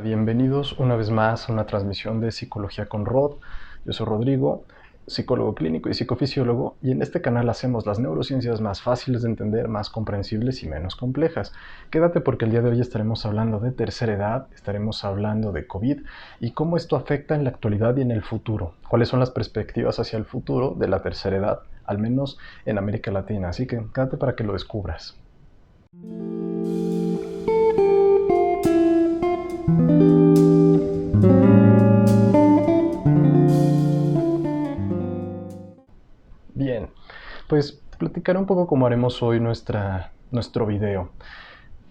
bienvenidos una vez más a una transmisión de Psicología con Rod. Yo soy Rodrigo, psicólogo clínico y psicofisiólogo, y en este canal hacemos las neurociencias más fáciles de entender, más comprensibles y menos complejas. Quédate porque el día de hoy estaremos hablando de tercera edad, estaremos hablando de COVID y cómo esto afecta en la actualidad y en el futuro. ¿Cuáles son las perspectivas hacia el futuro de la tercera edad, al menos en América Latina? Así que quédate para que lo descubras. Bien, pues platicaré un poco cómo haremos hoy nuestro video.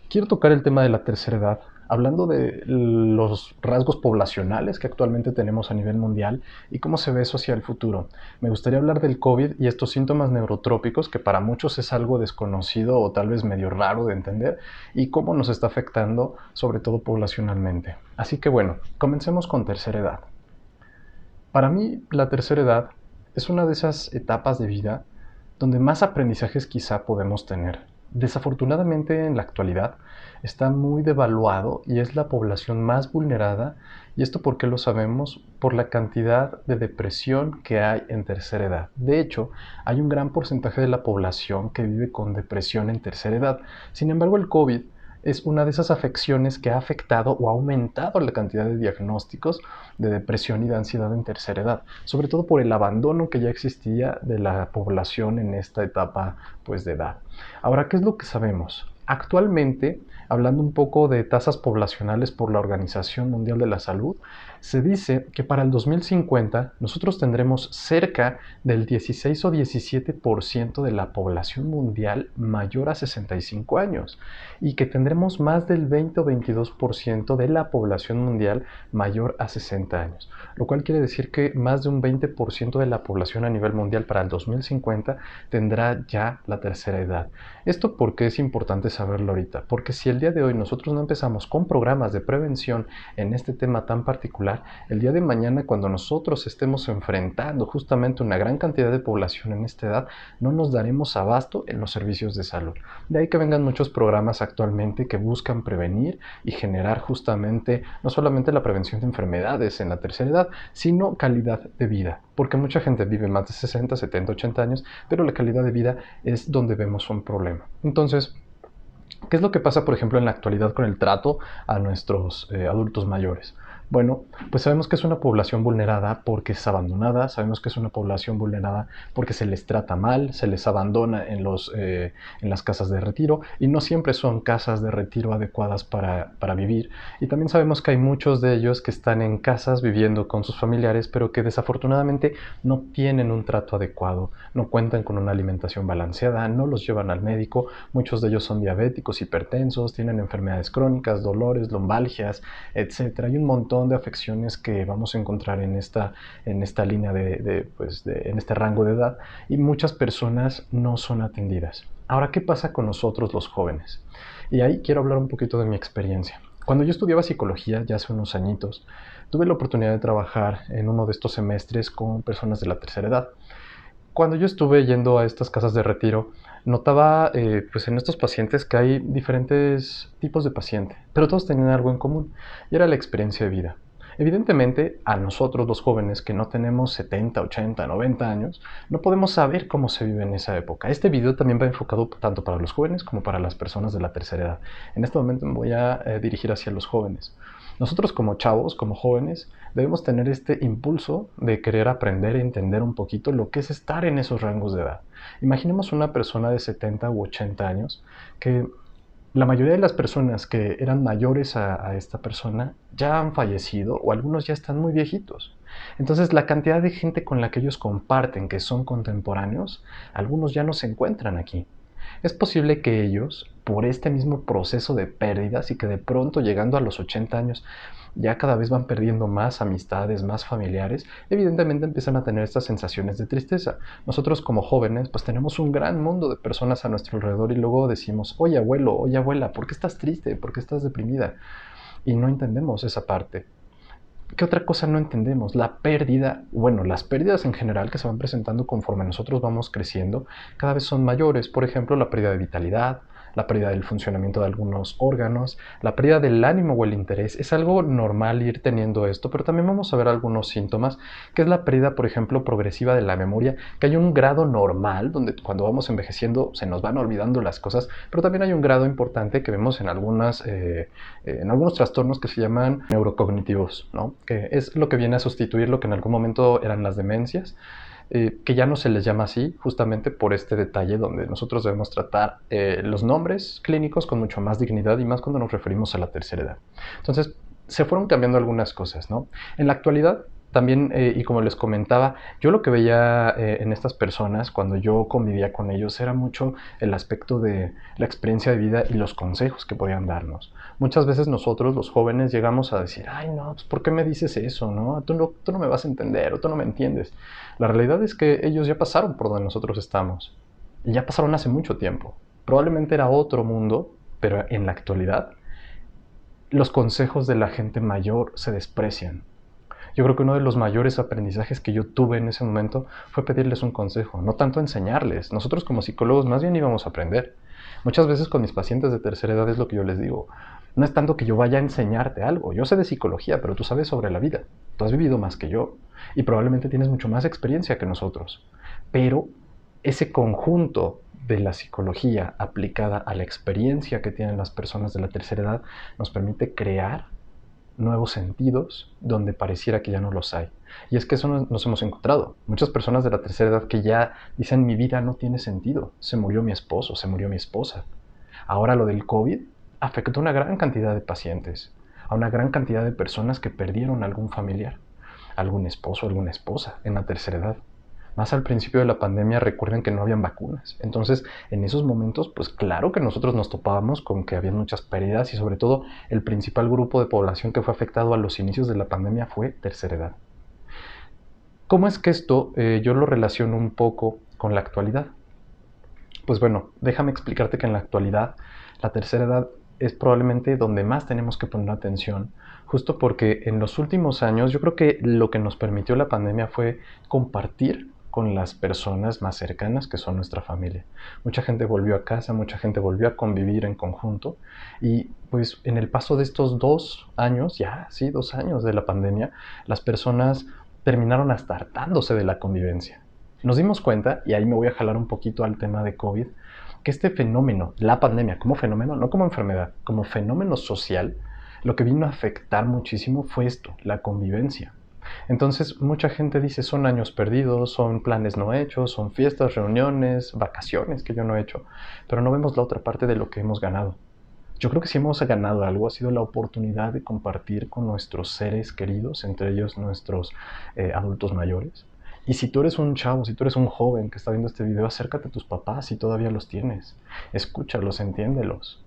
Quiero tocar el tema de la tercera edad, hablando de los rasgos poblacionales que actualmente tenemos a nivel mundial y cómo se ve eso hacia el futuro. Me gustaría hablar del COVID y estos síntomas neurotrópicos, que para muchos es algo desconocido o tal vez medio raro de entender, y cómo nos está afectando, sobre todo poblacionalmente. Así que bueno, comencemos con tercera edad. Para mí, la tercera edad es una de esas etapas de vida donde más aprendizajes quizá podemos tener. Desafortunadamente, en la actualidad está muy devaluado y es la población más vulnerada. ¿Y esto por qué lo sabemos? Por la cantidad de depresión que hay en tercera edad. De hecho, hay un gran porcentaje de la población que vive con depresión en tercera edad. Sin embargo, el COVID es una de esas afecciones que ha afectado o ha aumentado la cantidad de diagnósticos de depresión y de ansiedad en tercera edad, sobre todo por el abandono que ya existía de la población en esta etapa de edad. Ahora, ¿qué es lo que sabemos? Actualmente, hablando un poco de tasas poblacionales por la Organización Mundial de la Salud, se dice que para el 2050 nosotros tendremos cerca del 16 o 17% de la población mundial mayor a 65 años y que tendremos más del 20 o 22% de la población mundial mayor a 60 años, lo cual quiere decir que más de un 20% de la población a nivel mundial para el 2050 tendrá ya la tercera edad. ¿Esto por qué es importante saberlo ahorita? Porque si el día de hoy nosotros no empezamos con programas de prevención en este tema tan particular, el día de mañana, cuando nosotros estemos enfrentando justamente una gran cantidad de población en esta edad, no nos daremos abasto en los servicios de salud. De ahí que vengan muchos programas actualmente que buscan prevenir y generar justamente no solamente la prevención de enfermedades en la tercera edad, sino calidad de vida. Porque mucha gente vive más de 60, 70, 80 años, pero la calidad de vida es donde vemos un problema. Entonces, ¿qué es lo que pasa, por ejemplo, en la actualidad con el trato a nuestros adultos mayores? Bueno, pues sabemos que es una población vulnerada porque es abandonada, sabemos que es una población vulnerada porque se les trata mal, se les abandona en las casas de retiro, y no siempre son casas de retiro adecuadas para vivir. Y también sabemos que hay muchos de ellos que están en casas viviendo con sus familiares, pero que desafortunadamente no tienen un trato adecuado, no cuentan con una alimentación balanceada, no los llevan al médico, muchos de ellos son diabéticos, hipertensos, tienen enfermedades crónicas, dolores, lumbalgias, etc. Hay un montón de afecciones que vamos a encontrar en esta línea en este rango de edad, y muchas personas no son atendidas. Ahora, ¿qué pasa con nosotros los jóvenes? Y ahí quiero hablar un poquito de mi experiencia. Cuando yo estudiaba psicología, ya hace unos añitos, tuve la oportunidad de trabajar en uno de estos semestres con personas de la tercera edad. Cuando yo estuve yendo a estas casas de retiro, notaba en estos pacientes que hay diferentes tipos de paciente, pero todos tenían algo en común, y era la experiencia de vida. Evidentemente, a nosotros los jóvenes que no tenemos 70, 80, 90 años, no podemos saber cómo se vive en esa época. Este video también va enfocado tanto para los jóvenes como para las personas de la tercera edad. En este momento me voy a dirigir hacia los jóvenes. Nosotros como chavos, como jóvenes, debemos tener este impulso de querer aprender e entender un poquito lo que es estar en esos rangos de edad. Imaginemos una persona de 70 u 80 años que la mayoría de las personas que eran mayores a esta persona ya han fallecido, o algunos ya están muy viejitos. Entonces, la cantidad de gente con la que ellos comparten, que son contemporáneos, algunos ya no se encuentran aquí. Es posible que ellos, por este mismo proceso de pérdidas, y que de pronto llegando a los 80 años ya cada vez van perdiendo más amistades, más familiares, evidentemente empiezan a tener estas sensaciones de tristeza. Nosotros como jóvenes pues tenemos un gran mundo de personas a nuestro alrededor, y luego decimos: oye abuelo, oye abuela, ¿por qué estás triste? ¿Por qué estás deprimida? Y no entendemos esa parte. ¿Qué otra cosa no entendemos? La pérdida, las pérdidas en general que se van presentando conforme nosotros vamos creciendo, cada vez son mayores. Por ejemplo, la pérdida de vitalidad, la pérdida del funcionamiento de algunos órganos, la pérdida del ánimo o el interés. Es algo normal ir teniendo esto, pero también vamos a ver algunos síntomas, que es la pérdida, por ejemplo, progresiva de la memoria, que hay un grado normal, donde cuando vamos envejeciendo se nos van olvidando las cosas, pero también hay un grado importante que vemos en algunos trastornos que se llaman neurocognitivos, ¿no? Que es lo que viene a sustituir lo que en algún momento eran las demencias, que ya no se les llama así, justamente por este detalle donde nosotros debemos tratar los nombres clínicos con mucho más dignidad y más cuando nos referimos a la tercera edad. Entonces, se fueron cambiando algunas cosas, ¿no? En la actualidad, también, y como les comentaba, yo lo que veía en estas personas cuando yo convivía con ellos era mucho el aspecto de la experiencia de vida y los consejos que podían darnos. Muchas veces nosotros, los jóvenes, llegamos a decir, ay no, pues ¿por qué me dices eso? ¿No? Tú no me vas a entender o tú no me entiendes. La realidad es que ellos ya pasaron por donde nosotros estamos. Y ya pasaron hace mucho tiempo. Probablemente era otro mundo, pero en la actualidad los consejos de la gente mayor se desprecian. Yo creo que uno de los mayores aprendizajes que yo tuve en ese momento fue pedirles un consejo, no tanto enseñarles. Nosotros como psicólogos más bien íbamos a aprender. Muchas veces con mis pacientes de tercera edad es lo que yo les digo. No es tanto que yo vaya a enseñarte algo. Yo sé de psicología, pero tú sabes sobre la vida. Tú has vivido más que yo y probablemente tienes mucho más experiencia que nosotros. Pero ese conjunto de la psicología aplicada a la experiencia que tienen las personas de la tercera edad nos permite crear nuevos sentidos donde pareciera que ya no los hay. Y es que eso nos hemos encontrado. Muchas personas de la tercera edad que ya dicen mi vida no tiene sentido. Se murió mi esposo, se murió mi esposa. Ahora lo del COVID afectó a una gran cantidad de pacientes, a una gran cantidad de personas que perdieron algún familiar, algún esposo, alguna esposa en la tercera edad. Más al principio de la pandemia recuerden que no habían vacunas. Entonces, en esos momentos, pues claro que nosotros nos topábamos con que había muchas pérdidas y sobre todo el principal grupo de población que fue afectado a los inicios de la pandemia fue tercera edad. ¿Cómo es que esto yo lo relaciono un poco con la actualidad? Pues bueno, déjame explicarte que en la actualidad la tercera edad es probablemente donde más tenemos que poner atención, justo porque en los últimos años yo creo que lo que nos permitió la pandemia fue compartir con las personas más cercanas que son nuestra familia. Mucha gente volvió a casa, mucha gente volvió a convivir en conjunto y pues en el paso de estos 2 años, ya sí, 2 años de la pandemia, las personas terminaron hasta hartándose de la convivencia. Nos dimos cuenta, y ahí me voy a jalar un poquito al tema de COVID, que este fenómeno, la pandemia como fenómeno, no como enfermedad, como fenómeno social, lo que vino a afectar muchísimo fue esto, la convivencia. Entonces mucha gente dice son años perdidos, son planes no hechos, son fiestas, reuniones, vacaciones que yo no he hecho, pero no vemos la otra parte de lo que hemos ganado. Yo creo que si hemos ganado algo ha sido la oportunidad de compartir con nuestros seres queridos, entre ellos nuestros adultos mayores. Y si tú eres un chavo, si tú eres un joven que está viendo este video, acércate a tus papás si todavía los tienes. Escúchalos, entiéndelos.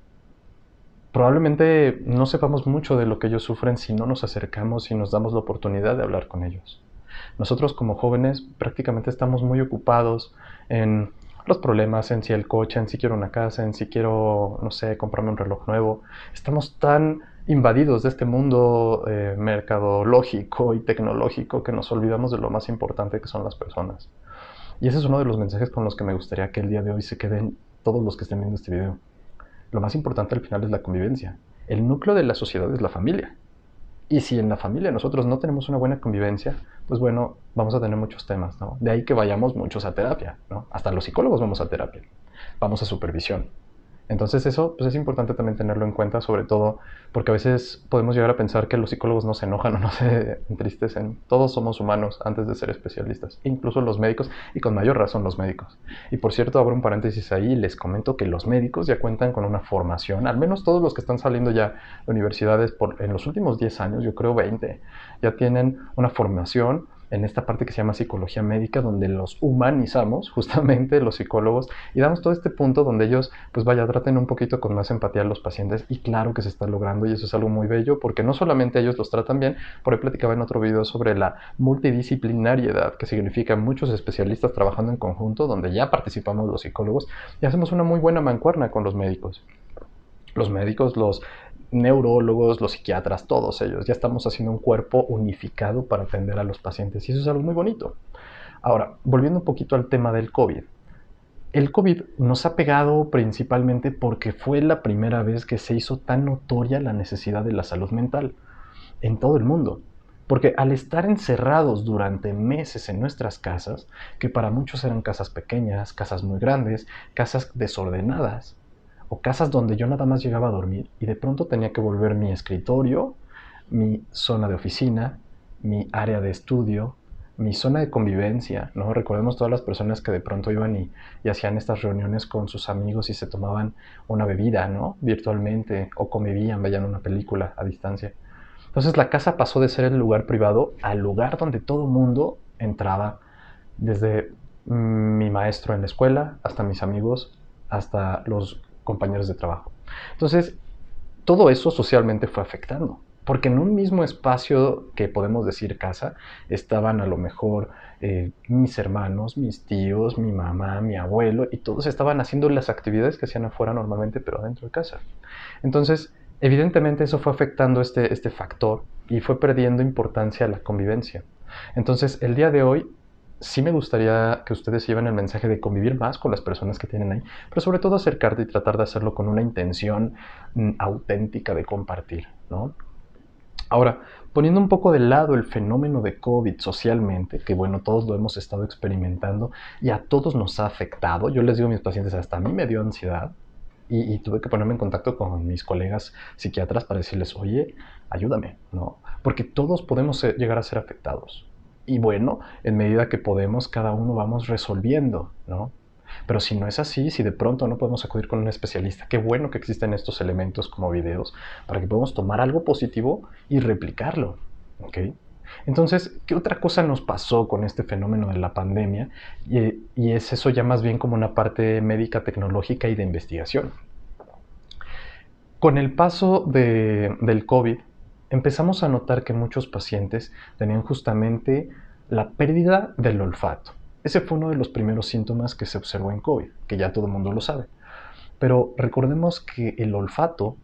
Probablemente no sepamos mucho de lo que ellos sufren si no nos acercamos y nos damos la oportunidad de hablar con ellos. Nosotros como jóvenes prácticamente estamos muy ocupados en los problemas, en si el coche, en si quiero una casa, en si quiero, no sé, comprarme un reloj nuevo. Estamos tan invadidos de este mundo mercadológico y tecnológico que nos olvidamos de lo más importante que son las personas. Y ese es uno de los mensajes con los que me gustaría que el día de hoy se queden todos los que estén viendo este video. Lo más importante al final es la convivencia. El núcleo de la sociedad es la familia. Y si en la familia nosotros no tenemos una buena convivencia, pues bueno, vamos a tener muchos temas, ¿no? De ahí que vayamos muchos a terapia, ¿no? Hasta los psicólogos vamos a terapia, vamos a supervisión. Entonces eso pues es importante también tenerlo en cuenta, sobre todo porque a veces podemos llegar a pensar que los psicólogos no se enojan o no se entristecen. Todos somos humanos antes de ser especialistas, incluso los médicos, y con mayor razón los médicos. Y por cierto, abro un paréntesis ahí y les comento que los médicos ya cuentan con una formación, al menos todos los que están saliendo ya de universidades en los últimos 10 años, yo creo 20, ya tienen una formación en esta parte que se llama psicología médica, donde los humanizamos, justamente los psicólogos, y damos todo este punto donde ellos, pues vaya, traten un poquito con más empatía a los pacientes, y claro que se está logrando, y eso es algo muy bello, porque no solamente ellos los tratan bien, por ahí platicaba en otro video sobre la multidisciplinariedad, que significa muchos especialistas trabajando en conjunto, donde ya participamos los psicólogos, y hacemos una muy buena mancuerna con los médicos. Los médicos, los neurólogos, los psiquiatras, todos ellos. Ya estamos haciendo un cuerpo unificado para atender a los pacientes y eso es algo muy bonito. Ahora, volviendo un poquito al tema del COVID. El COVID nos ha pegado principalmente porque fue la primera vez que se hizo tan notoria la necesidad de la salud mental en todo el mundo. Porque al estar encerrados durante meses en nuestras casas, que para muchos eran casas pequeñas, casas muy grandes, casas desordenadas, o casas donde yo nada más llegaba a dormir y de pronto tenía que volver mi escritorio, mi zona de oficina, mi área de estudio, mi zona de convivencia, ¿no? Recordemos todas las personas que de pronto iban y hacían estas reuniones con sus amigos y se tomaban una bebida, ¿no? Virtualmente, o convivían, veían una película a distancia. Entonces la casa pasó de ser el lugar privado al lugar donde todo el mundo entraba, desde mi maestro en la escuela, hasta mis amigos, hasta los compañeros de trabajo. Entonces, todo eso socialmente fue afectando. Porque en un mismo espacio que podemos decir casa, estaban a lo mejor mis hermanos, mis tíos, mi mamá, mi abuelo, y todos estaban haciendo las actividades que hacían afuera normalmente, pero dentro de casa. Entonces, evidentemente eso fue afectando este factor y fue perdiendo importancia la convivencia. Entonces, el día de hoy sí me gustaría que ustedes lleven el mensaje de convivir más con las personas que tienen ahí, pero sobre todo acercarte y tratar de hacerlo con una intención auténtica de compartir, ¿no? Ahora, poniendo un poco de lado el fenómeno de COVID socialmente, que bueno, todos lo hemos estado experimentando y a todos nos ha afectado, yo les digo a mis pacientes, hasta a mí me dio ansiedad y tuve que ponerme en contacto con mis colegas psiquiatras para decirles, oye, ayúdame, ¿no? Porque todos podemos llegar a ser afectados. Y bueno, en medida que podemos, cada uno vamos resolviendo, ¿no? Pero si no es así, si de pronto no podemos acudir con un especialista, qué bueno que existen estos elementos como videos para que podamos tomar algo positivo y replicarlo, ¿ok? Entonces, ¿qué otra cosa nos pasó con este fenómeno de la pandemia? Y es eso ya más bien como una parte médica, tecnológica y de investigación. Con el paso del COVID, empezamos a notar que muchos pacientes tenían justamente la pérdida del olfato. Ese fue uno de los primeros síntomas que se observó en COVID, que ya todo el mundo lo sabe. Pero recordemos que el olfato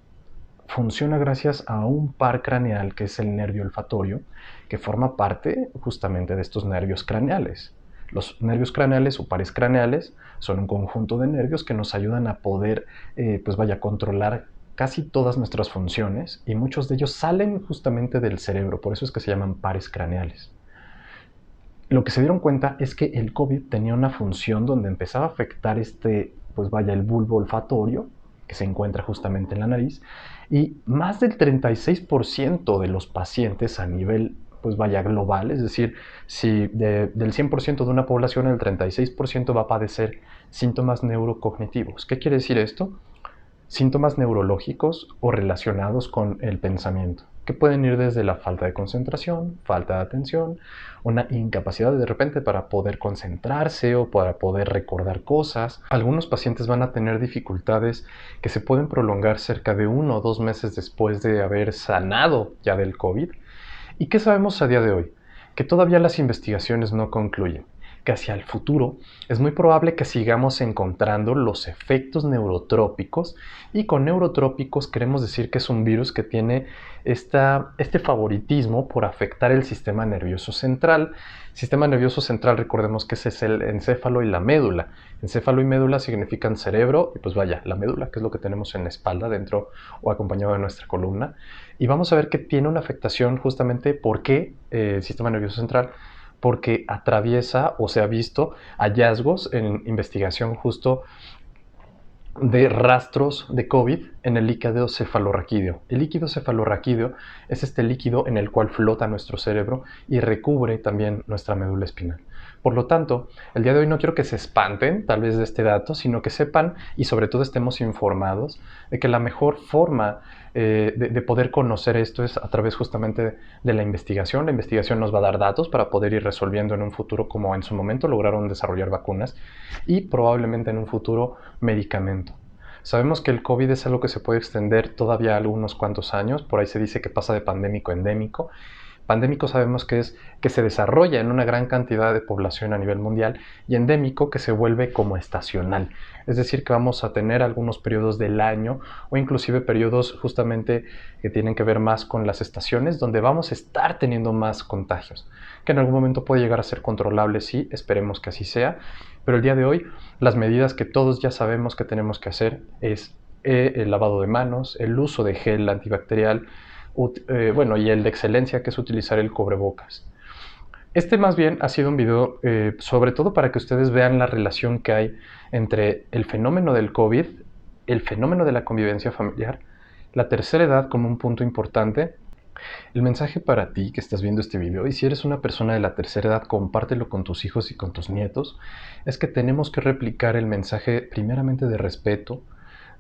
funciona gracias a un par craneal que es el nervio olfatorio, que forma parte justamente de estos nervios craneales. Los nervios craneales o pares craneales son un conjunto de nervios que nos ayudan a poder, controlar casi todas nuestras funciones y muchos de ellos salen justamente del cerebro, por eso es que se llaman pares craneales. Lo que se dieron cuenta es que el COVID tenía una función donde empezaba a afectar el bulbo olfatorio, que se encuentra justamente en la nariz, y más del 36% de los pacientes a nivel global, es decir, si del 100% de una población el 36% va a padecer síntomas neurocognitivos. ¿Qué quiere decir esto? Síntomas neurológicos o relacionados con el pensamiento, que pueden ir desde la falta de concentración, falta de atención, una incapacidad de repente para poder concentrarse o para poder recordar cosas. Algunos pacientes van a tener dificultades que se pueden prolongar cerca de 1 o 2 meses después de haber sanado ya del COVID. ¿Y qué sabemos a día de hoy? Que todavía las investigaciones no concluyen, que hacia el futuro es muy probable que sigamos encontrando los efectos neurotrópicos, y con neurotrópicos queremos decir que es un virus que tiene este favoritismo por afectar el sistema nervioso central. Sistema nervioso central, recordemos que ese es el encéfalo y la médula. Encéfalo y médula significan cerebro y la médula, que es lo que tenemos en la espalda, dentro o acompañado de nuestra columna. Y vamos a ver que tiene una afectación justamente porque el sistema nervioso central, porque atraviesa o se ha visto hallazgos en investigación justo de rastros de COVID en el líquido cefalorraquídeo. El líquido cefalorraquídeo es este líquido en el cual flota nuestro cerebro y recubre también nuestra médula espinal. Por lo tanto, el día de hoy no quiero que se espanten tal vez de este dato, sino que sepan y sobre todo estemos informados de que la mejor forma de poder conocer esto es a través justamente de la investigación. La investigación nos va a dar datos para poder ir resolviendo en un futuro, como en su momento lograron desarrollar vacunas, y probablemente en un futuro medicamento. Sabemos que el COVID es algo que se puede extender todavía algunos cuantos años, por ahí se dice que pasa de pandémico a endémico, Pandémico sabemos que es que se desarrolla en una gran cantidad de población a nivel mundial, y endémico que se vuelve como estacional. Es decir, que vamos a tener algunos periodos del año o inclusive periodos justamente que tienen que ver más con las estaciones donde vamos a estar teniendo más contagios, que en algún momento puede llegar a ser controlable, sí, esperemos que así sea, pero el día de hoy las medidas que todos ya sabemos que tenemos que hacer es el lavado de manos, el uso de gel antibacterial, bueno, y el de excelencia, que es utilizar el cubrebocas. Este más bien ha sido un video sobre todo para que ustedes vean la relación que hay entre el fenómeno del COVID, el fenómeno de la convivencia familiar, la tercera edad como un punto importante. El mensaje para ti que estás viendo este video, y si eres una persona de la tercera edad, compártelo con tus hijos y con tus nietos, es que tenemos que replicar el mensaje primeramente de respeto,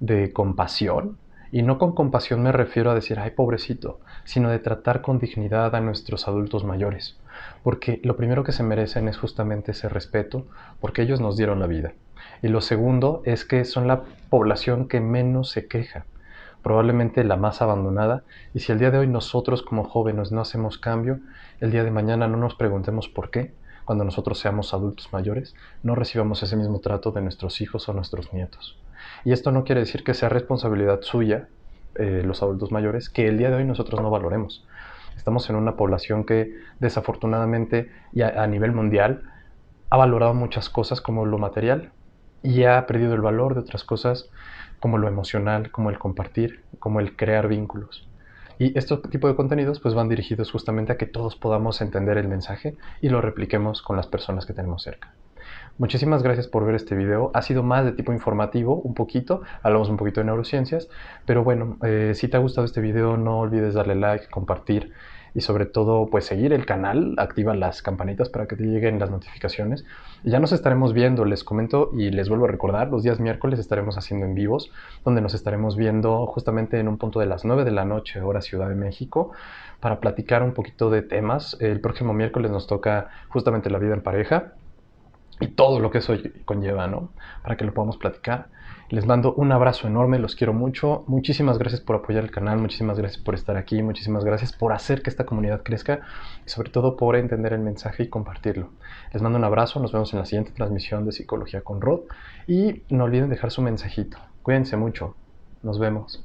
de compasión, y no con compasión me refiero a decir, ay, pobrecito, sino de tratar con dignidad a nuestros adultos mayores, porque lo primero que se merecen es justamente ese respeto, porque ellos nos dieron la vida. Y lo segundo es que son la población que menos se queja, probablemente la más abandonada, y si el día de hoy nosotros como jóvenes no hacemos cambio, el día de mañana no nos preguntemos por qué, cuando nosotros seamos adultos mayores, no recibamos ese mismo trato de nuestros hijos o nuestros nietos. Y esto no quiere decir que sea responsabilidad suya, los adultos mayores, que el día de hoy nosotros no valoremos. Estamos en una población que desafortunadamente y a nivel mundial ha valorado muchas cosas como lo material y ha perdido el valor de otras cosas como lo emocional, como el compartir, como el crear vínculos. Y este tipo de contenidos pues van dirigidos justamente a que todos podamos entender el mensaje y lo repliquemos con las personas que tenemos cerca. Muchísimas gracias por ver este video. Ha sido más de tipo informativo, un poquito, hablamos un poquito de neurociencias, pero bueno, si te ha gustado este video no olvides darle like, compartir y sobre todo pues seguir el canal, activa las campanitas para que te lleguen las notificaciones. Y ya nos estaremos viendo, les comento y les vuelvo a recordar, los días miércoles estaremos haciendo en vivos, donde nos estaremos viendo justamente en un punto de las 9 de la noche, hora Ciudad de México, para platicar un poquito de temas. El próximo miércoles nos toca justamente la vida en pareja y todo lo que eso conlleva, ¿no? Para que lo podamos platicar. Les mando un abrazo enorme, los quiero mucho. Muchísimas gracias por apoyar el canal, muchísimas gracias por estar aquí, muchísimas gracias por hacer que esta comunidad crezca y sobre todo por entender el mensaje y compartirlo. Les mando un abrazo, nos vemos en la siguiente transmisión de Psicología con Rod y no olviden dejar su mensajito. Cuídense mucho, nos vemos.